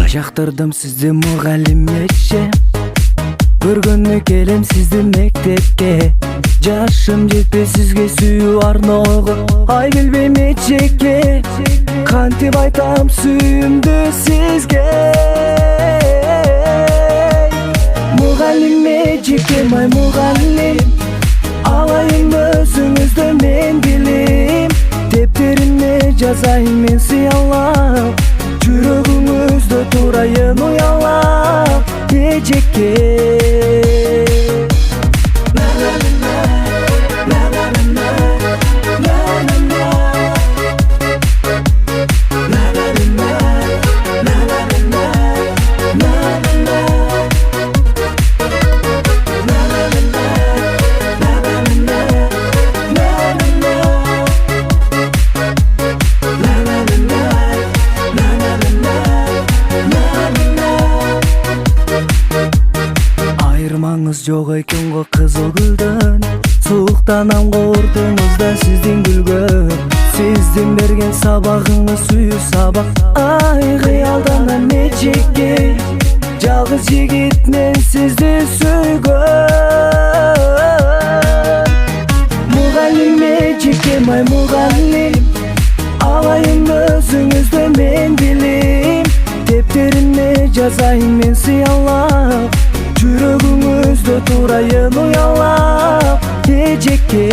Жактырдым сизди мугалимече, көргөнү келем сизди мектепке. Жашым жетпей сизге сүйүү арноого, ай билбейм эчекке. Кантип айтам сүйүүмдү сизге. Мугалим эчекем, ай мугалим, алайын өзүңүздө мен билим. Дептериме жазайын мен сыялап, жүрөгүңүздө турайын уялап эчекке. Айырмаңыз жок экен го кызыл гүлдөн, сууктан амгортуңузда сиздин күлгөн. Сиздин берген сабагыңыз сүйүү сабак, ай кыялданам эчекке. Жалгыз жигит мен сизди сүйгөн. Мугалим эчекем, ай мугалим, алайын өзүңүздө мен билим. Дептериме жазайын мен сыялап, жүрөгүңүздө турайын уялап эчекке.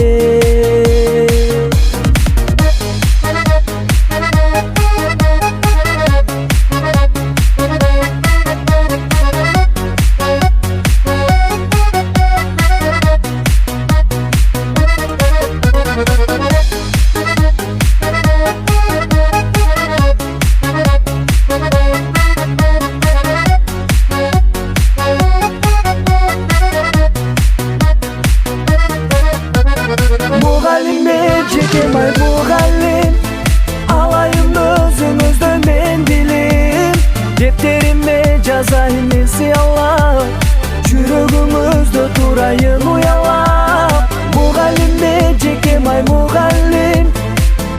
Мугалим эчекем, ай мугалим, алайын өзүңүздө мен билим. Дептериме жазайын мен сыялап, жүрөгүңүздө турайын уялап. Мугалим эчекем, ай мугалим,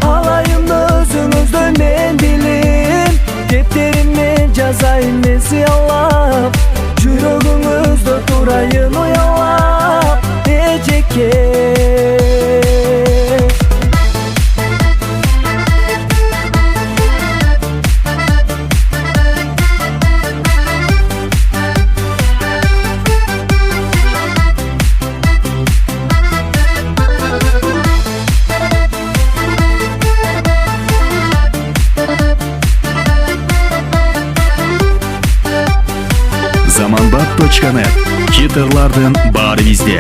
алайын өзүңүздө мен билим. Дептериме жазайын мен сыялап, жүрөгүңүздө турайын уялап эчекке. Zamanbap.net Читерлардын баары бизде.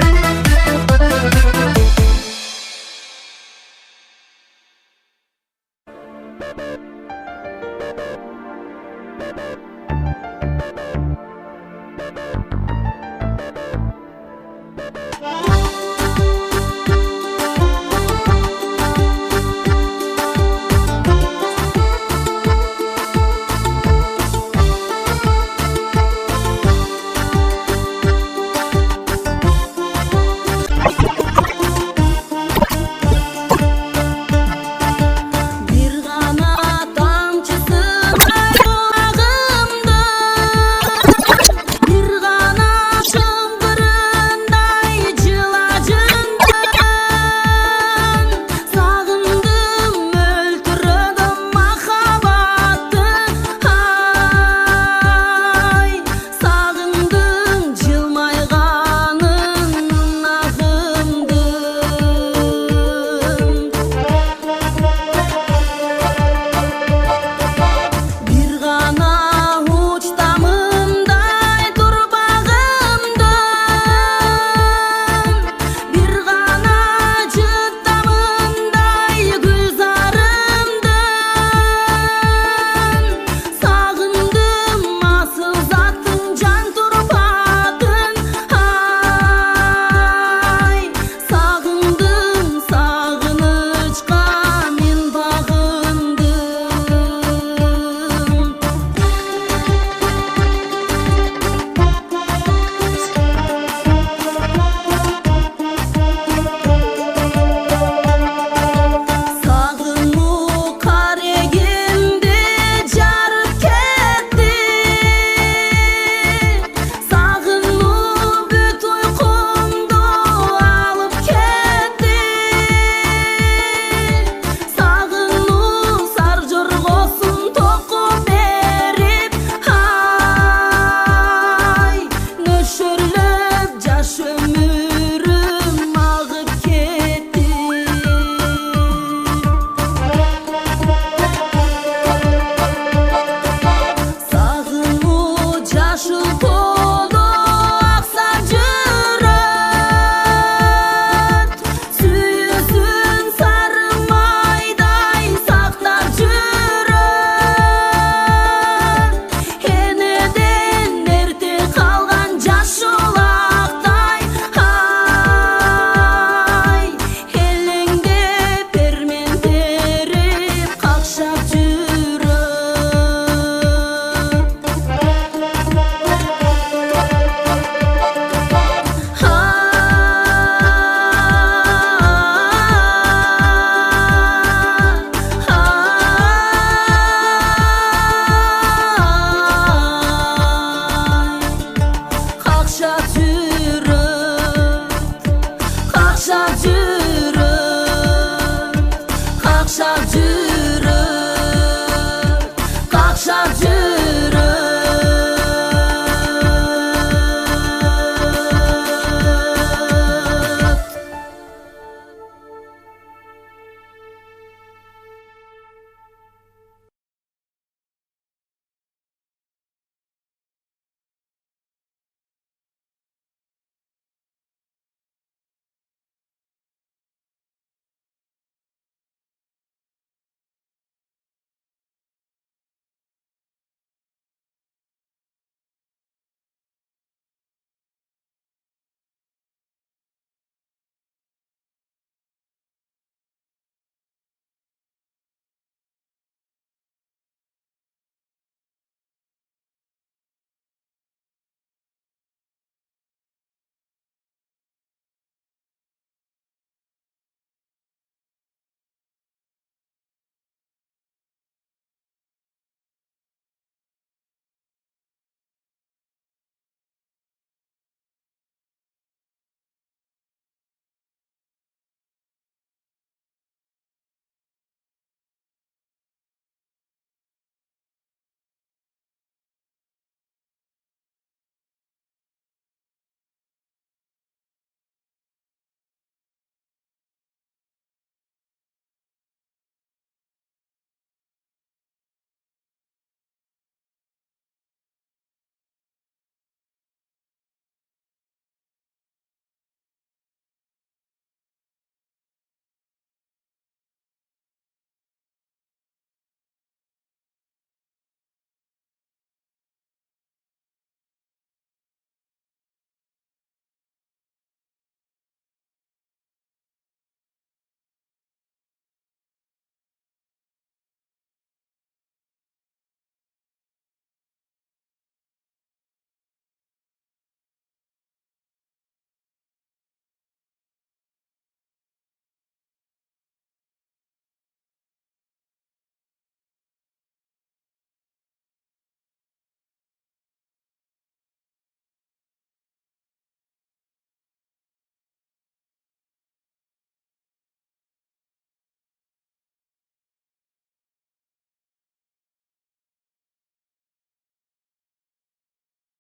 ашыл